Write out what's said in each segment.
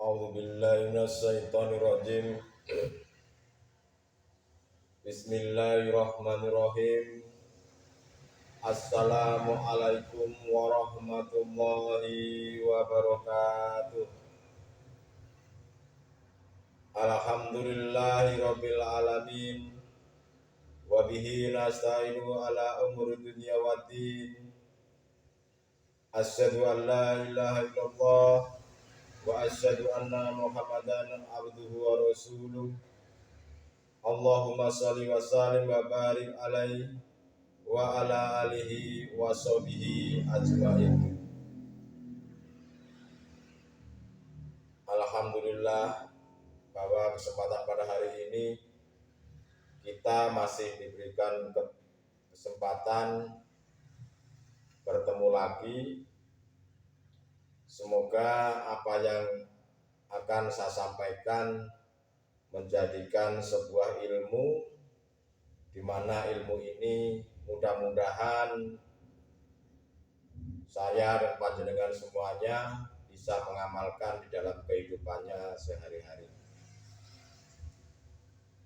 A'udzu billahi minasyaitonir rajim. Bismillahirrahmanirrahim. Assalamualaikum warahmatullahi wabarakatuh. Alhamdulillahi rabbil alamin. Wa bihi nasta'inu ala umuri dunya waddin. Asyhadu an la ilaha illallah wa asyhadu anna Muhammadan abduhu wa rasuluh. Allahumma shalli wa sallim wa barik alaihi wa ala alihi wa sahbihi ajmain. Alhamdulillah bahwa kesempatan pada hari ini kita masih diberikan kesempatan bertemu lagi. Semoga apa yang akan saya sampaikan menjadikan sebuah ilmu, di mana ilmu ini mudah-mudahan saya dan panjenengan semuanya bisa mengamalkan di dalam kehidupannya sehari-hari.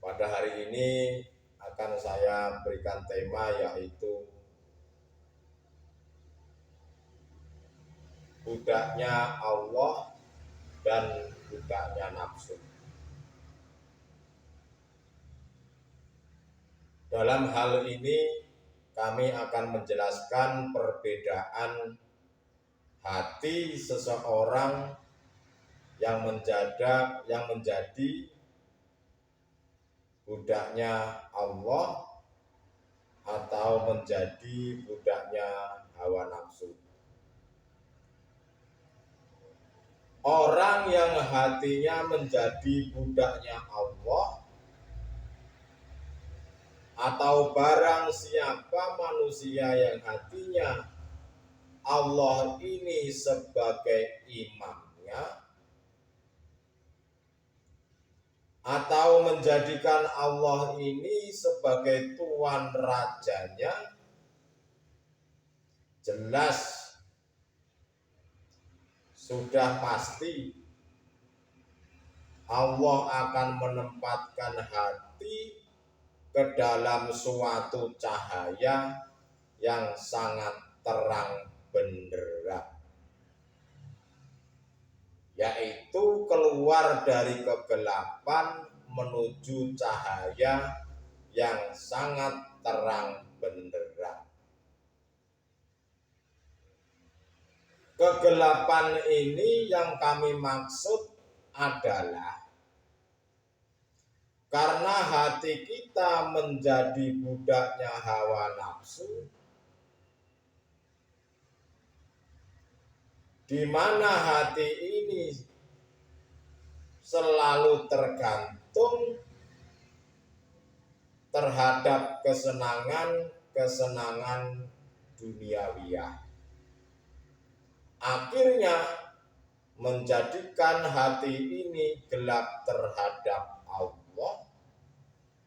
Pada hari ini akan saya berikan tema yaitu budaknya Allah dan budaknya nafsu. Dalam hal ini kami akan menjelaskan perbedaan hati seseorang yang menjadi budaknya Allah atau menjadi budaknya hawa nafsu. Orang yang hatinya menjadi budaknya Allah atau barang siapa manusia yang hatinya Allah ini sebagai imamnya atau menjadikan Allah ini sebagai tuan rajanya, jelas sudah pasti Allah akan menempatkan hati ke dalam suatu cahaya yang sangat terang benderang, yaitu keluar dari kegelapan menuju cahaya yang sangat terang benderang. Kegelapan ini yang kami maksud adalah karena hati kita menjadi budaknya hawa nafsu, di mana hati ini selalu tergantung terhadap kesenangan duniawiyah. Akhirnya menjadikan hati ini gelap terhadap Allah,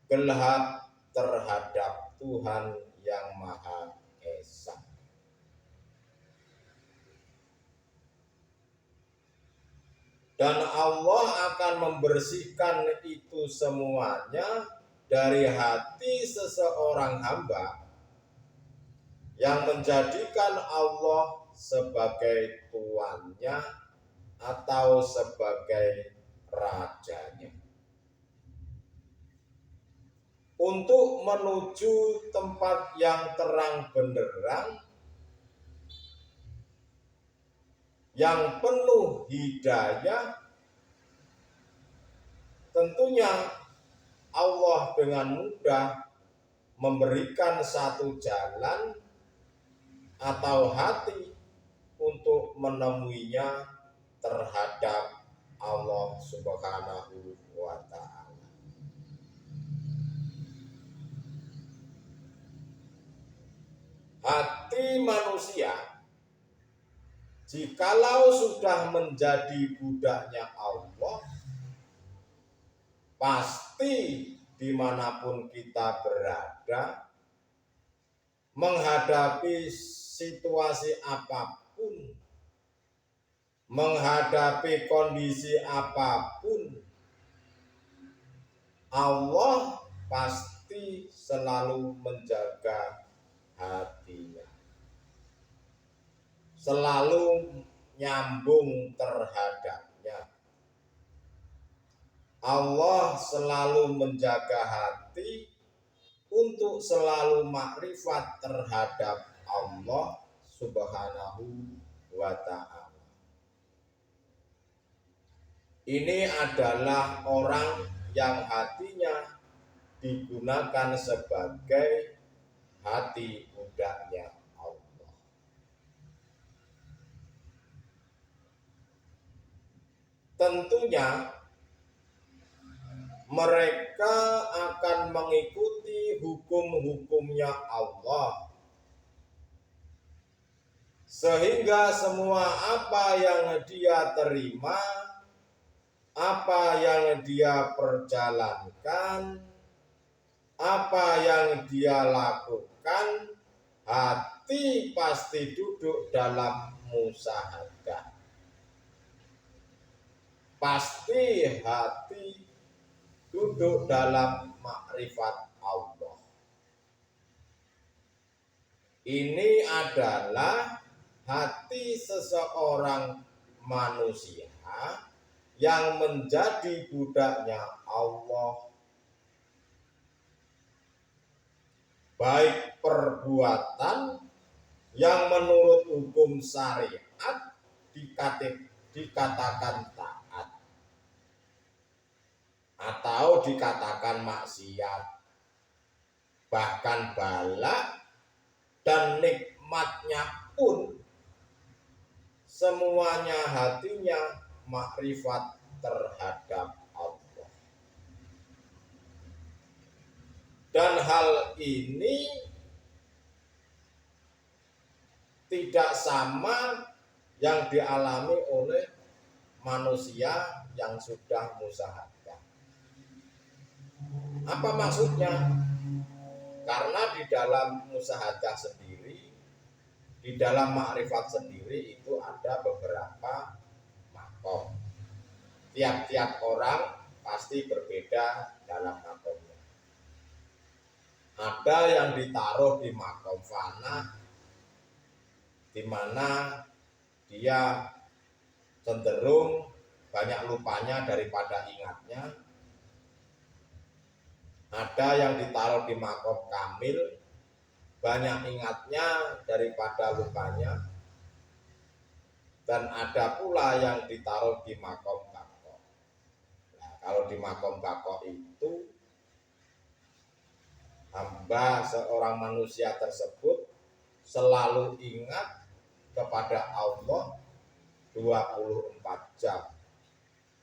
gelap terhadap Tuhan yang Maha Esa. Dan Allah akan membersihkan itu semuanya dari hati seseorang hamba yang menjadikan Allah sebagai tuannya atau sebagai rajanya, untuk menuju tempat yang terang benderang, yang penuh hidayah. Tentunya Allah dengan mudah memberikan satu jalan atau hati untuk menemuinya terhadap Allah Subhanahu wa Ta'ala. Hati manusia jikalau sudah menjadi budaknya Allah, pasti dimanapun kita berada, menghadapi situasi apapun, menghadapi kondisi apapun, Allah pasti selalu menjaga hatinya, selalu nyambung terhadapnya. Allah selalu menjaga hati untuk selalu makrifat terhadap Allah Subhanahu wa ta'ala. Ini adalah orang yang hatinya digunakan sebagai hati budaknya Allah. Tentunya mereka akan mengikuti hukum-hukumnya Allah, sehingga semua apa yang dia terima, apa yang dia perjalankan, apa yang dia lakukan, hati pasti duduk dalam musyahadah. Pasti hati duduk dalam makrifat Allah. Ini adalah hati seseorang manusia yang menjadi budaknya Allah, baik perbuatan yang menurut hukum syariat dikatakan taat atau dikatakan maksiat, bahkan bala dan nikmatnya pun semuanya hatinya makrifat terhadap Allah. Dan hal ini tidak sama yang dialami oleh manusia yang sudah musyahadah. Apa maksudnya? Karena di dalam musyahadah sendiri, di dalam makrifat sendiri itu ada beberapa makom. Tiap-tiap orang pasti berbeda dalam makomnya. Ada yang ditaruh di makom fana, di mana dia cenderung banyak lupanya daripada ingatnya. Ada yang ditaruh di makom kamil, banyak ingatnya daripada lupanya. Dan ada pula yang ditaruh di makom bako. Nah, kalau di makom bako itu hamba seorang manusia tersebut selalu ingat kepada Allah 24 jam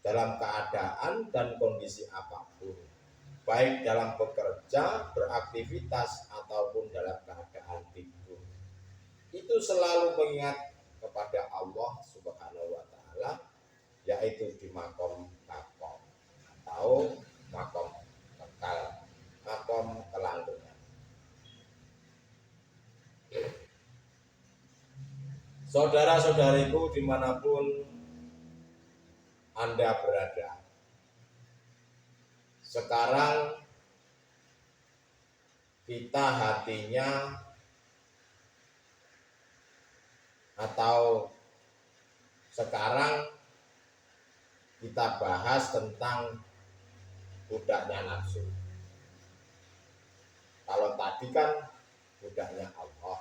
dalam keadaan dan kondisi apapun, baik dalam bekerja, beraktivitas ataupun dalam keadaan tidur. Itu selalu mengingat kepada Allah Subhanahu wa ta'ala, yaitu di makom bako atau makom kekal, makom kelangsungan. Saudara-saudariku dimanapun Anda berada, sekarang kita hatinya atau sekarang kita bahas tentang budaknya nafsu. Kalau tadi kan budaknya Allah,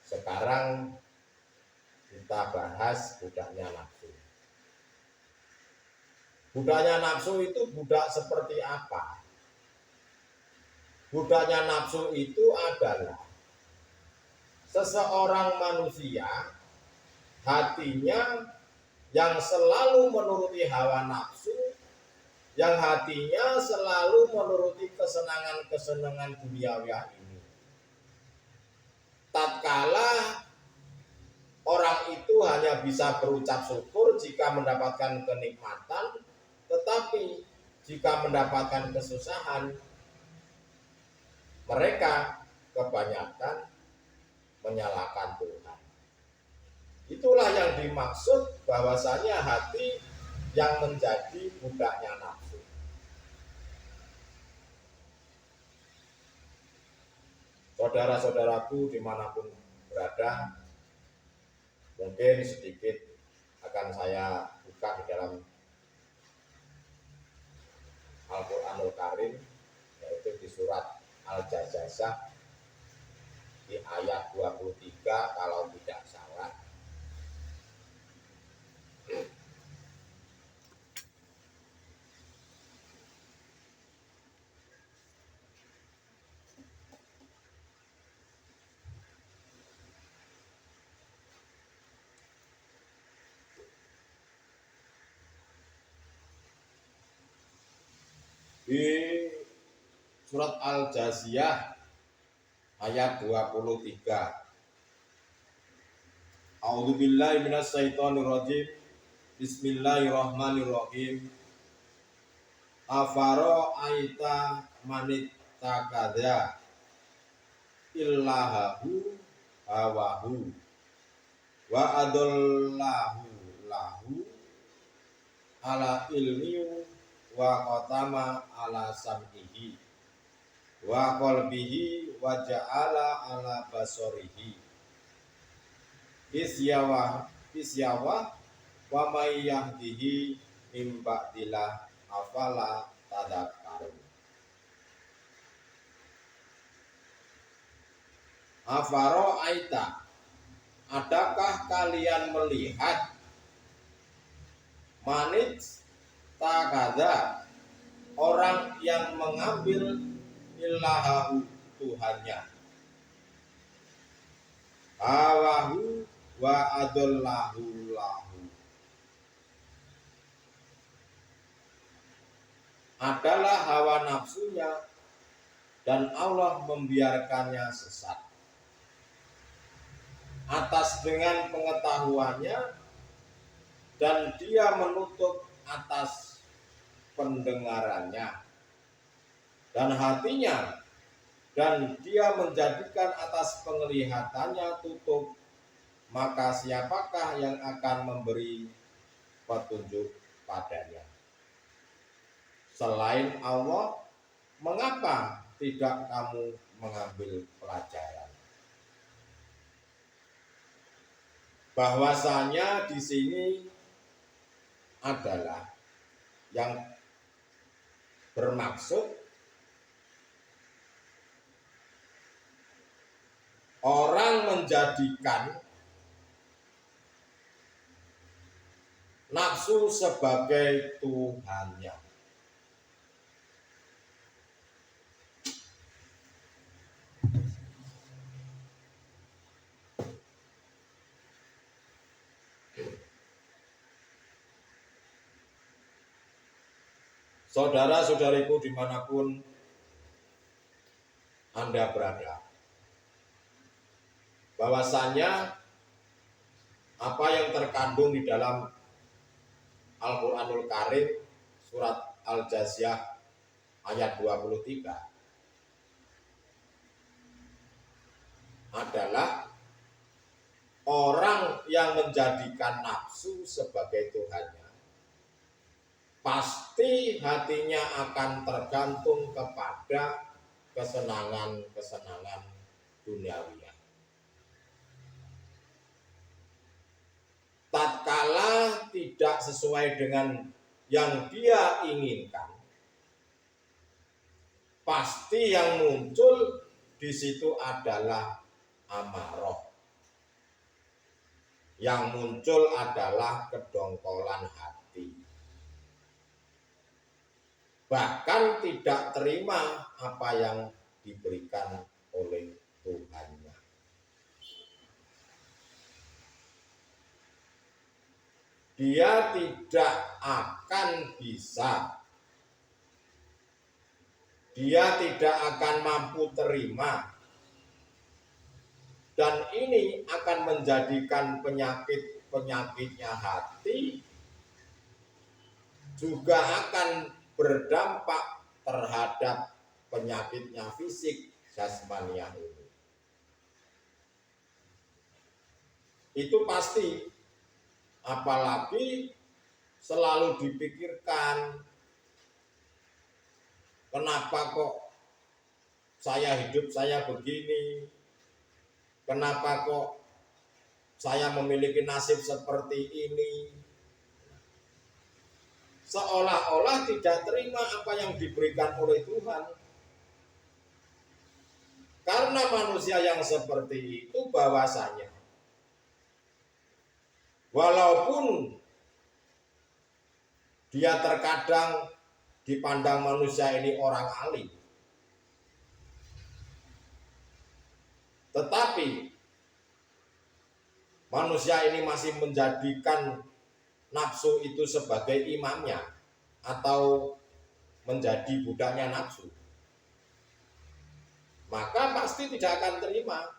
sekarang kita bahas budaknya nafsu. Budaknya nafsu itu budak seperti apa? Budaknya nafsu itu adalah seseorang manusia hatinya yang selalu menuruti hawa nafsu, yang hatinya selalu menuruti kesenangan-kesenangan duniawi ini. Tatkala orang itu hanya bisa berucap syukur jika mendapatkan kenikmatan, tetapi jika mendapatkan kesusahan, mereka kebanyakan menyalahkan Tuhan. Itulah yang dimaksud bahwasanya hati yang menjadi budaknya nafsu. Saudara-saudaraku dimanapun berada, mungkin sedikit akan saya buka di dalam Al-Quranul Karim, yaitu di surat Al-Jazazah di ayat 23 kalau tidak salah. Di surat Al-Jaziyah ayat 23. A'udzubillahi minasyaitonirrajim. Bismillahirrahmanirrahim. Afaro aita manit takadha illahahu hawahu wa adallahu lahu ala ilmi wa qatama ala sam'ihi wa qalbihi wa ja'ala ala basarihi isyawa wa may yahdihi mim ba'dillah afala tadakkarun. Afaro aita, adakah kalian melihat manit takada, orang yang mengambil ilahahu Tuhannya, hawahu wa adallahu lahu, adalah hawa nafsunya dan Allah membiarkannya sesat atas dengan pengetahuannya, dan dia menutup atas pendengarannya dan hatinya, dan dia menjadikan atas penglihatannya tutup, maka siapakah yang akan memberi petunjuk padanya selain Allah? Mengapa tidak kamu mengambil pelajaran? Bahwasanya di sini adalah yang bermaksud orang menjadikan nafsu sebagai Tuhannya. Saudara-saudariku dimanapun Anda berada, bahwasanya apa yang terkandung di dalam Al-Quranul Karim surat Al-Jaziyah ayat 23 adalah orang yang menjadikan nafsu sebagai Tuhannya, pasti hatinya akan tergantung kepada kesenangan-kesenangan duniawiya. Tatkala tidak sesuai dengan yang dia inginkan, pasti yang muncul di situ adalah amarah. Yang muncul adalah kedongkolan hati. Bahkan tidak terima apa yang diberikan oleh Tuhannya. Dia tidak akan bisa, dia tidak akan mampu terima, dan ini akan menjadikan penyakitnya hati, juga akan berdampak terhadap penyakitnya fisik jasmaniah ini. Itu pasti, apalagi selalu dipikirkan, kenapa kok saya hidup saya begini, kenapa kok saya memiliki nasib seperti ini. Seolah-olah tidak terima apa yang diberikan oleh Tuhan. Karena manusia yang seperti itu bahwasanya walaupun dia terkadang dipandang manusia ini orang alim, tetapi manusia ini masih menjadikan nafsu itu sebagai imamnya atau menjadi budaknya nafsu, maka pasti tidak akan terima.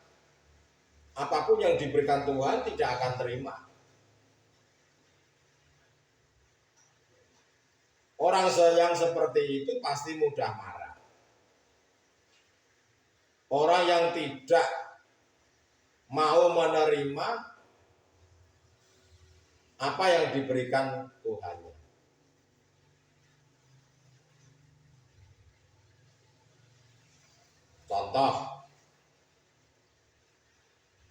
Apapun yang diberikan Tuhan tidak akan terima. Orang yang seperti itu pasti mudah marah. Orang yang tidak mau menerima apa yang diberikan Tuhan. Contoh,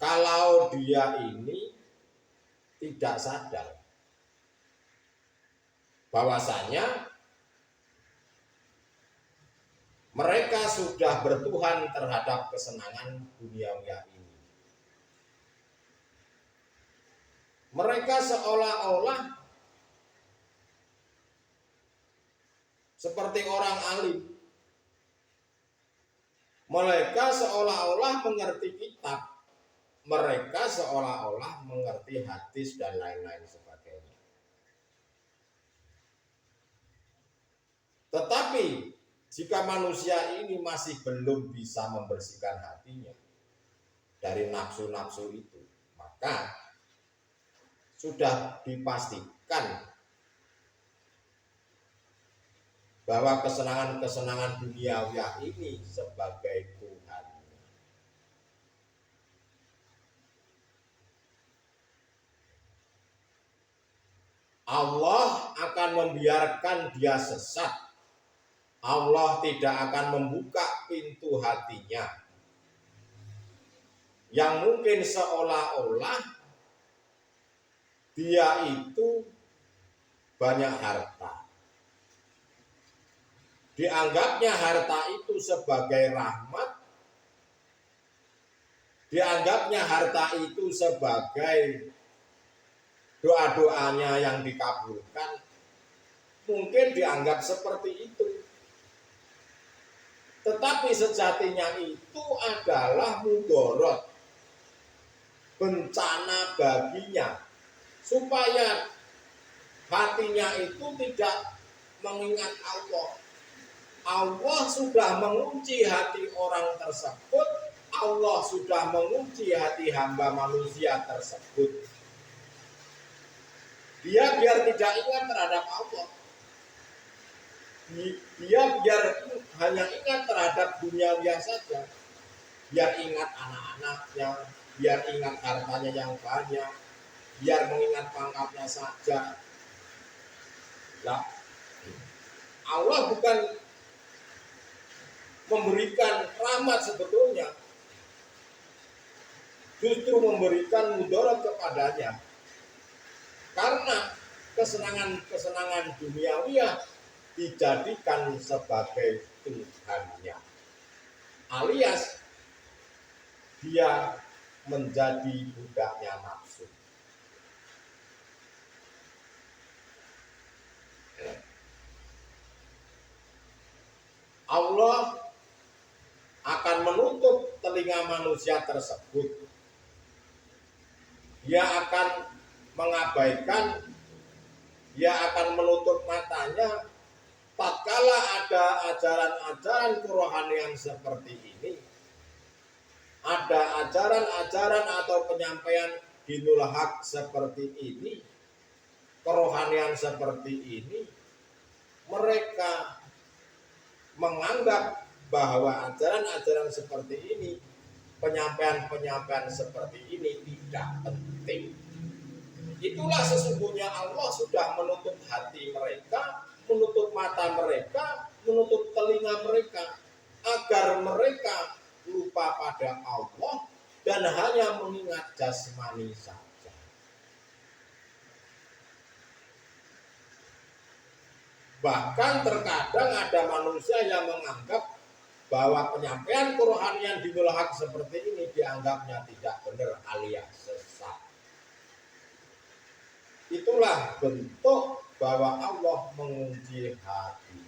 kalau dia ini tidak sadar bahwasanya mereka sudah bertuhan terhadap kesenangan duniawi ini. Mereka seolah-olah seperti orang alim. Mereka seolah-olah mengerti kitab. Mereka seolah-olah mengerti hadis dan lain-lain sebagainya. Tetapi jika manusia ini masih belum bisa membersihkan hatinya dari nafsu-nafsu itu, maka sudah dipastikan bahwa kesenangan-kesenangan duniawi ini sebagai Tuhan. Allah akan membiarkan dia sesat. Allah tidak akan membuka pintu hatinya yang mungkin seolah-olah dia itu banyak harta. Dianggapnya harta itu sebagai rahmat, dianggapnya harta itu sebagai doa-doanya yang dikabulkan, mungkin dianggap seperti itu. Tetapi sejatinya itu adalah mudorot, bencana baginya, supaya hatinya itu tidak mengingat Allah. Allah sudah mengunci hati orang tersebut, Allah sudah mengunci hati hamba manusia tersebut. Dia biar tidak ingat terhadap Allah. Dia biar hanya ingat terhadap duniawiya saja. Biar ingat anak-anaknya, biar ingat hartanya yang banyak, biar mengingat pangkatnya saja. Nah, Allah bukan memberikan rahmat sebetulnya, justru memberikan mudarat kepadanya. Karena kesenangan-kesenangan duniawiyah dijadikan sebagai Tuhannya, alias dia menjadi budaknya nafsu. Allah akan menutup telinga manusia tersebut. Dia akan mengabaikan, dia akan menutup matanya tatkala ada ajaran-ajaran kerohanian seperti ini. Ada ajaran-ajaran atau penyampaian dinul haq seperti ini, kerohanian seperti ini, mereka menganggap bahwa ajaran-ajaran seperti ini, penyampaian-penyampaian seperti ini tidak penting. penting. Itulah sesungguhnya Allah sudah menutup hati mereka, menutup mata mereka, menutup telinga mereka, agar mereka lupa pada Allah dan hanya mengingat jasmani saja. Bahkan terkadang ada manusia yang menganggap bahwa penyampaian kerohanian di mulhak seperti ini dianggapnya tidak benar alias sesat. Itulah bentuk bahwa Allah mengunci hati.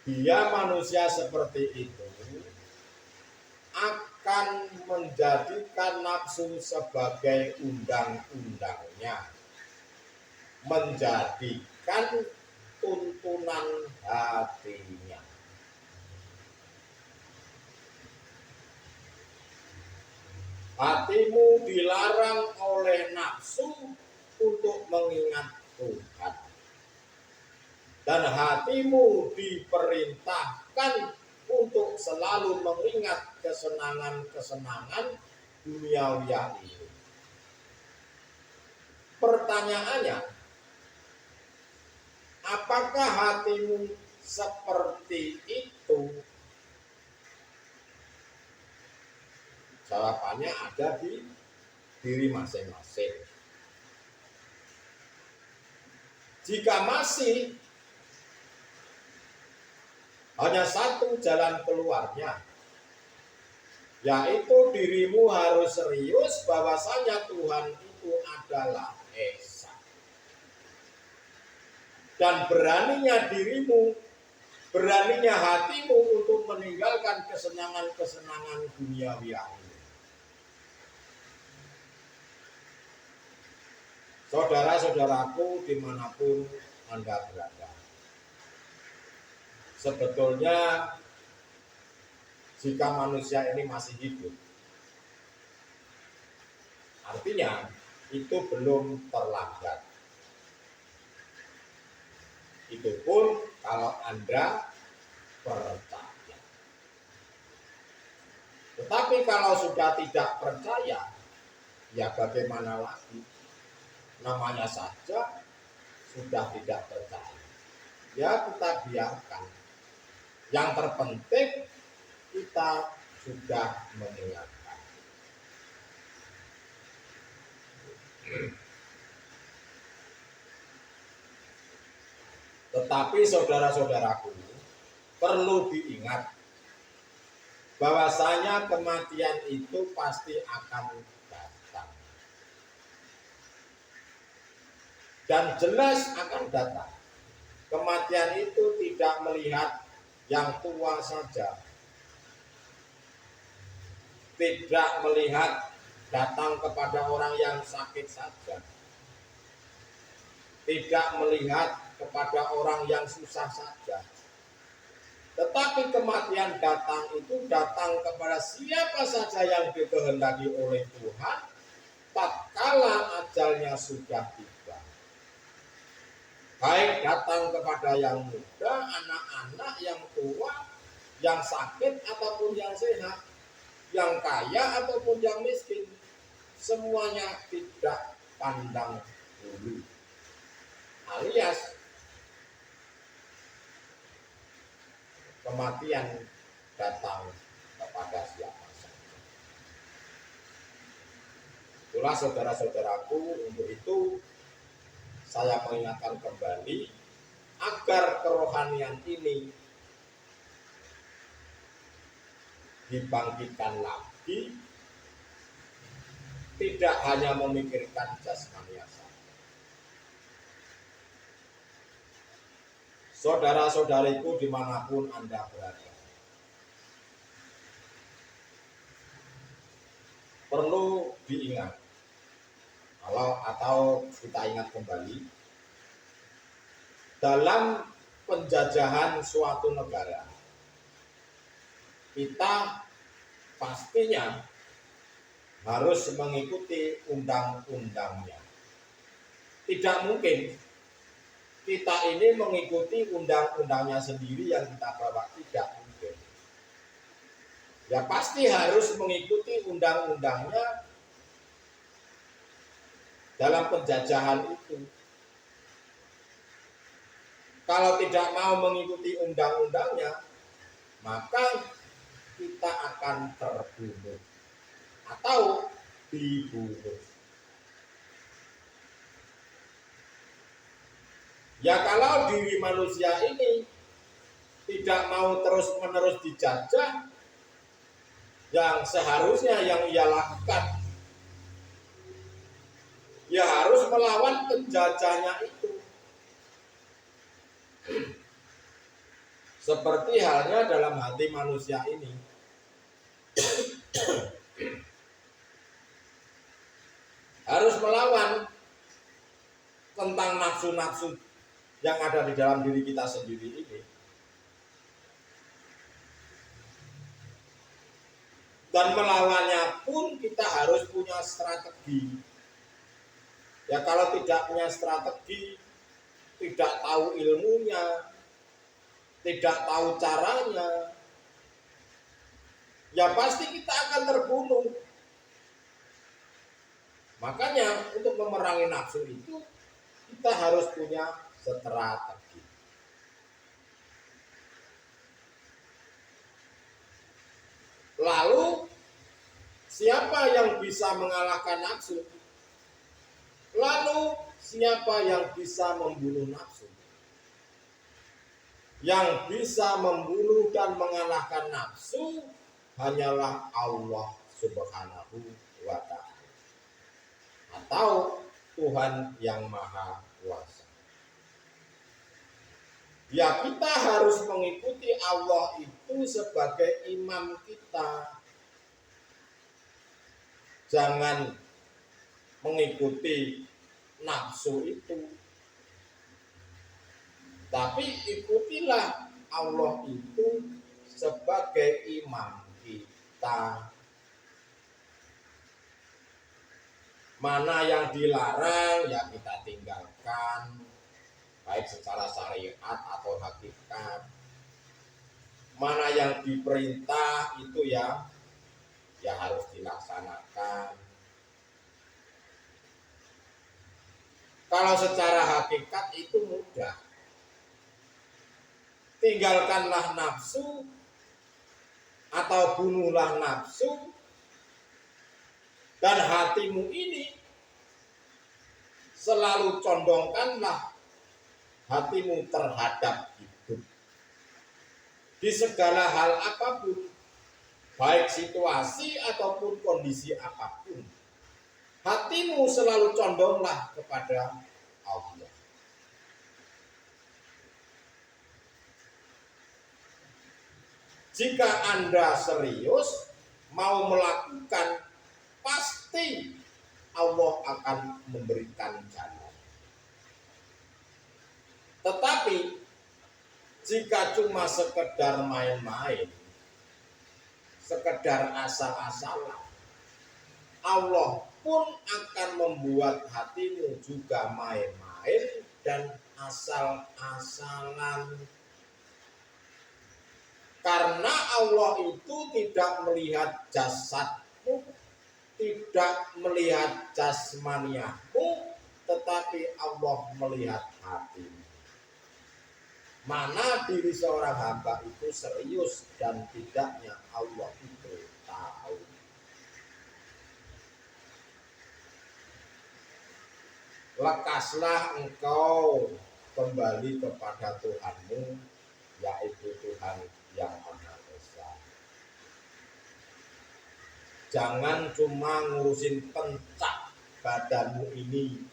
Dia manusia seperti itu akan menjadikan nafsu sebagai undang-undangnya, menjadikan tuntunan hatinya. Hatimu dilarang oleh nafsu untuk mengingat Tuhan. Dan hatimu diperintahkan untuk selalu mengingat kesenangan-kesenangan duniawiah ini. Pertanyaannya, apakah hatimu seperti itu? Jawabannya ada di diri masing-masing. Jika masih, hanya satu jalan keluarnya, yaitu dirimu harus serius bahwasanya Tuhan itu adalah Esa. Dan beraninya dirimu, beraninya hatimu untuk meninggalkan kesenangan-kesenangan duniawiah ini. Saudara-saudaraku dimanapun Anda berada, sebetulnya jika manusia ini masih hidup, artinya itu belum terlambat. Itu pun kalau Anda percaya. Tetapi kalau sudah tidak percaya, ya bagaimana lagi? Namanya saja sudah tidak percaya. Ya kita biarkan. Yang terpenting kita sudah mendengarkan. Tetapi saudara-saudaraku, perlu diingat bahwasanya kematian itu pasti akan datang. Dan jelas akan datang. Kematian itu tidak melihat yang tua saja, tidak melihat datang kepada orang yang sakit saja, tidak melihat kepada orang yang susah saja. Tetapi kematian datang itu datang kepada siapa saja yang dikehendaki oleh Tuhan tatkala ajalnya sudah tiba. Baik datang kepada yang muda, anak-anak, yang tua, yang sakit ataupun yang sehat, yang kaya ataupun yang miskin, semuanya tidak pandang bulu. Alias kematian datang kepada siapa saja. Itulah saudara-saudaraku, untuk itu saya mengingatkan kembali agar kerohanian ini dibangkitkan lagi, tidak hanya memikirkan jasmani saja. Saudara-saudariku dimanapun Anda berada, perlu diingat atau kita ingat kembali, dalam penjajahan suatu negara, kita pastinya harus mengikuti undang-undangnya. Tidak mungkin kita ini mengikuti undang-undangnya sendiri yang kita bawa, tidak mungkin. Ya pasti harus mengikuti undang-undangnya dalam penjajahan itu. Kalau tidak mau mengikuti undang-undangnya, maka kita akan terbunuh atau dibunuh. Ya kalau diri manusia ini tidak mau terus-menerus dijajah, yang seharusnya yang ia lakukan, ya harus melawan penjajahnya itu. Seperti halnya dalam hati manusia ini. Harus melawan tentang nafsu-nafsu yang ada di dalam diri kita sendiri ini. Dan melawannya pun kita harus punya strategi. Ya kalau tidak punya strategi, tidak tahu ilmunya, tidak tahu caranya, ya pasti kita akan terbunuh. Makanya untuk memerangi nafsu itu kita harus punya strategi. Lalu siapa yang bisa mengalahkan nafsu? Lalu siapa yang bisa membunuh nafsu? Yang bisa membunuh dan mengalahkan nafsu hanyalah Allah Subhanahu wa Ta'ala, atau Tuhan yang Maha Kuasa. Ya kita harus mengikuti Allah itu sebagai imam kita. Jangan mengikuti nafsu itu, tapi ikutilah Allah itu sebagai imam kita. Mana yang dilarang ya kita tinggalkan, baik secara syariat atau hakikat. Mana yang diperintah itu ya harus dilaksanakan. Kalau secara hakikat itu mudah. Tinggalkanlah nafsu atau bunuhlah nafsu, dan hatimu ini selalu condongkanlah hatimu terhadap hidup. Di segala hal apapun, baik situasi ataupun kondisi apapun, hatimu selalu condonglah kepada Allah. Jika Anda serius mau melakukan, pasti Allah akan memberikan jalan. Tetapi jika cuma sekedar main-main, sekedar asal-asalan, Allah pun akan membuat hatimu juga main-main dan asal-asalan. Karena Allah itu tidak melihat jasadmu, tidak melihat jasmaniamu, tetapi Allah melihat hatimu. Mana diri seorang hamba itu serius dan tidaknya Allah itu tahu. Lekaslah engkau kembali kepada Tuhanmu, yaitu Tuhan yang Maha Esa. Jangan cuma ngurusin pencak badanmu ini.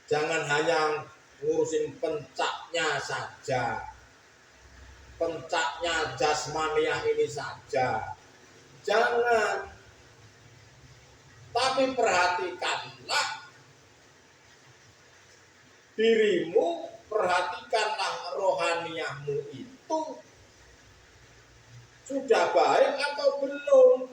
Jangan hanya ngurusin pencaknya saja, pencaknya jasmaniah ini saja. Jangan. Tapi perhatikanlah dirimu, perhatikanlah rohaniahmu itu sudah baik atau belum.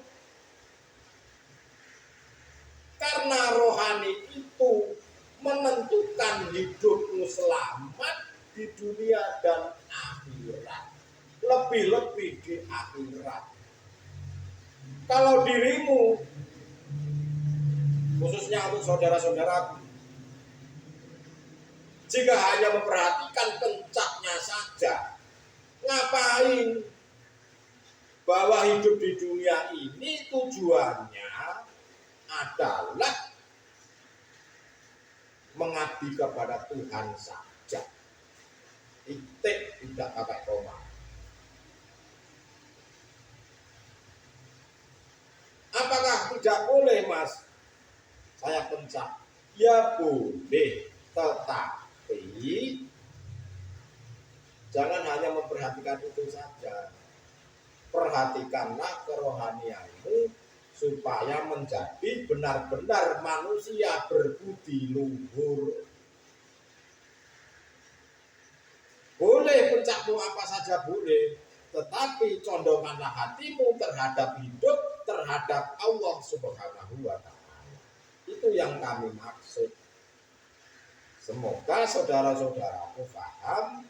Karena rohani itu menentukan hidupmu selamat di dunia dan akhirat. Lebih-lebih di akhirat. Kalau dirimu, khususnya untuk saudara-saudaraku, jika hanya memperhatikan pencaknya saja, ngapain? Bahwa hidup di dunia ini tujuannya adalah mengabdi kepada Tuhan saja. Titik, tidak pakai koma. Apakah tidak boleh, Mas? Saya pencak. Ya boleh, tetapi jangan hanya memperhatikan itu saja. Perhatikanlah kerohanianmu supaya menjadi benar-benar manusia berbudi luhur. Boleh pencakmu apa saja boleh, tetapi condonganlah hatimu terhadap hidup, terhadap Allah Subhanahu wa Ta'ala. Itu yang kami maksud. Semoga saudara-saudaraku paham.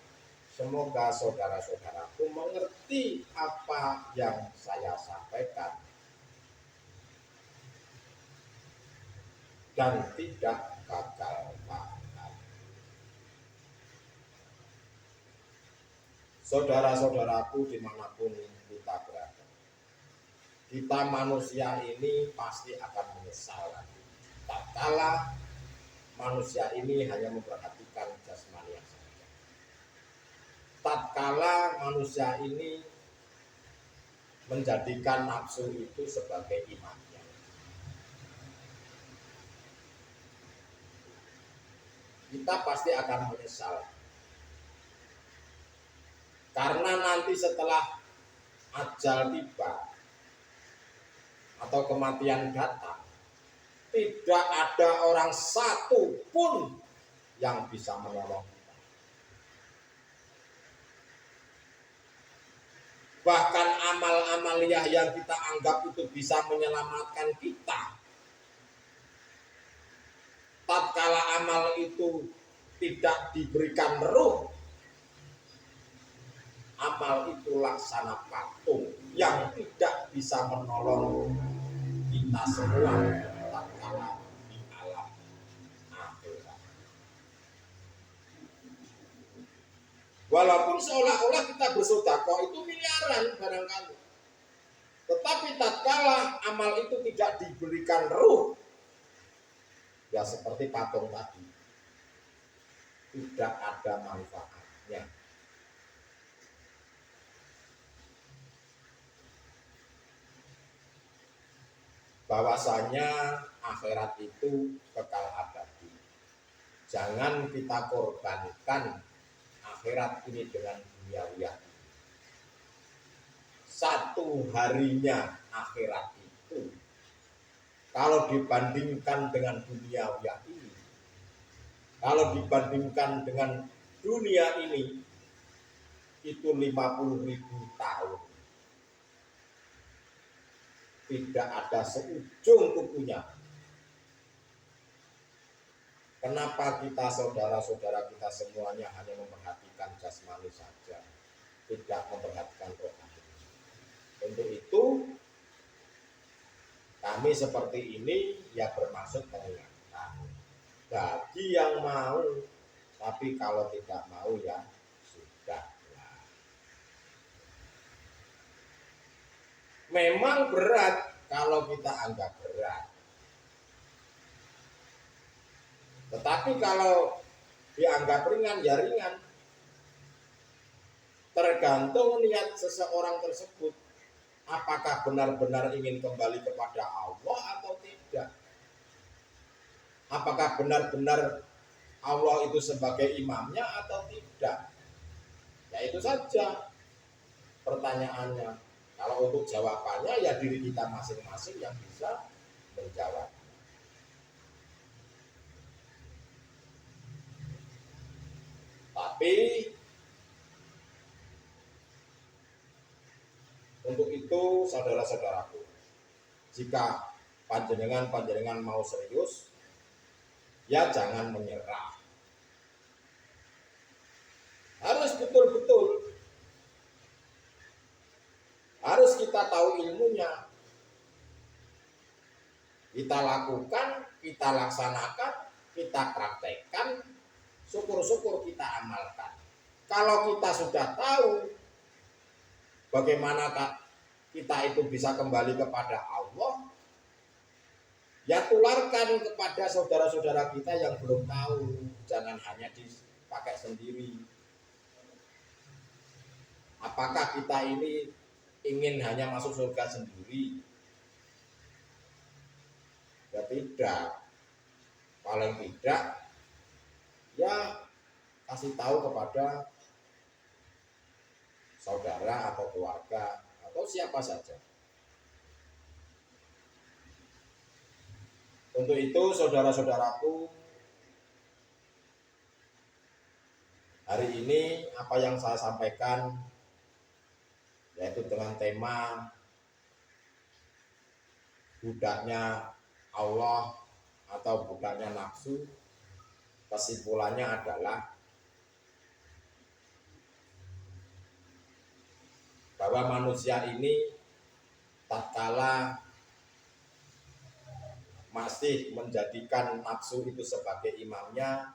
Semoga saudara-saudaraku mengerti apa yang saya sampaikan dan tidak gagal paham. Saudara-saudaraku dimanapun kita berada, kita manusia ini pasti akan menyesal. Tak kala manusia ini hanya memperhatikan jasmani saja. Tatkala manusia ini menjadikan nafsu itu sebagai imannya, kita pasti akan menyesal. Karena nanti setelah ajal tiba atau kematian datang, tidak ada orang satu pun yang bisa menolong. Bahkan amal-amaliyah yang kita anggap itu bisa menyelamatkan kita, tatkala amal itu tidak diberikan ruh, amal itu laksana patung yang tidak bisa menolong kita semua tatkala di alam akhirat. Walaupun seolah-olah kita bersedekah itu miliaran barangkali, tetapi tatkala amal itu tidak diberikan ruh, ya seperti patung tadi, tidak ada manfaatnya. Bahwasanya akhirat itu kekal abadi. Jangan kita korbankan akhirat ini dengan duniawiya. Satu harinya akhirat itu kalau dibandingkan dengan duniawiya ini, kalau dibandingkan dengan dunia ini, itu 50.000 tahun. Tidak ada seujung kukunya. Kenapa kita saudara-saudara kita semuanya hanya memperhatikan jasmani saja, tidak memperhatikan rohani? Untuk itu kami seperti ini ya bermaksud mengingatkan bagi yang mau, tapi kalau tidak mau ya sudah. Memang berat kalau kita anggap berat, tetapi kalau dianggap ringan ya ringan. Tergantung niat seseorang tersebut, apakah benar-benar ingin kembali kepada Allah atau tidak. Apakah benar-benar Allah itu sebagai imamnya atau tidak. Ya itu saja pertanyaannya. Kalau untuk jawabannya ya diri kita masing-masing yang bisa menjawab. Tapi untuk itu saudara-saudaraku, jika panjenengan mau serius, ya jangan menyerah. Harus betul-betul, harus kita tahu ilmunya. Kita lakukan, kita laksanakan, kita praktekkan, syukur-syukur kita amalkan. Kalau kita sudah tahu bagaimana kita itu bisa kembali kepada Allah, ya tularkan kepada saudara-saudara kita yang belum tahu. Jangan hanya dipakai sendiri. Apakah kita ini ingin hanya masuk surga sendiri? Ya tidak. Paling tidak ya kasih tahu kepada saudara atau keluarga atau siapa saja. Untuk itu saudara-saudaraku, hari ini apa yang saya sampaikan yaitu dengan tema budaknya Allah atau budaknya nafsu. Kesimpulannya adalah bahwa manusia ini tatkala masih menjadikan nafsu itu sebagai imamnya,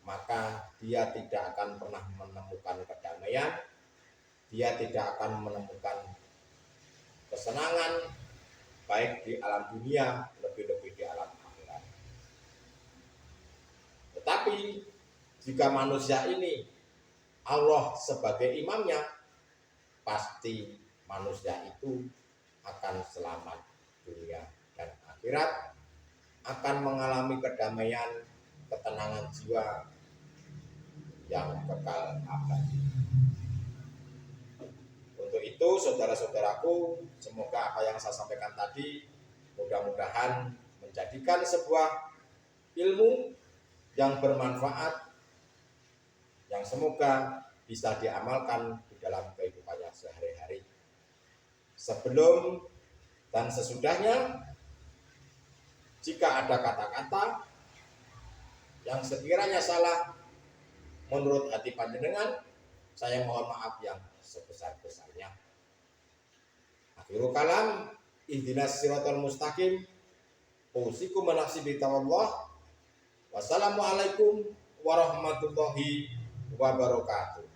maka dia tidak akan pernah menemukan kedamaian, dia tidak akan menemukan kesenangan baik di alam dunia, lebih-lebih di alam akhirat. Tetapi jika manusia ini Allah sebagai imamnya, pasti manusia itu akan selamat dunia dan akhirat, akan mengalami kedamaian, ketenangan jiwa yang kekal abadi. Untuk itu saudara-saudaraku, semoga apa yang saya sampaikan tadi mudah-mudahan menjadikan sebuah ilmu yang bermanfaat, yang semoga bisa diamalkan di dalam kehidupannya sehari-hari. Sebelum dan sesudahnya, jika ada kata-kata yang sekiranya salah menurut hati panjenengan, saya mohon maaf yang sebesar-besarnya. Akhirul kalam, ihdinas siratal mustaqim, usikum menafsi bitawallah. Wassalamualaikum warahmatullahi wabarakatuh.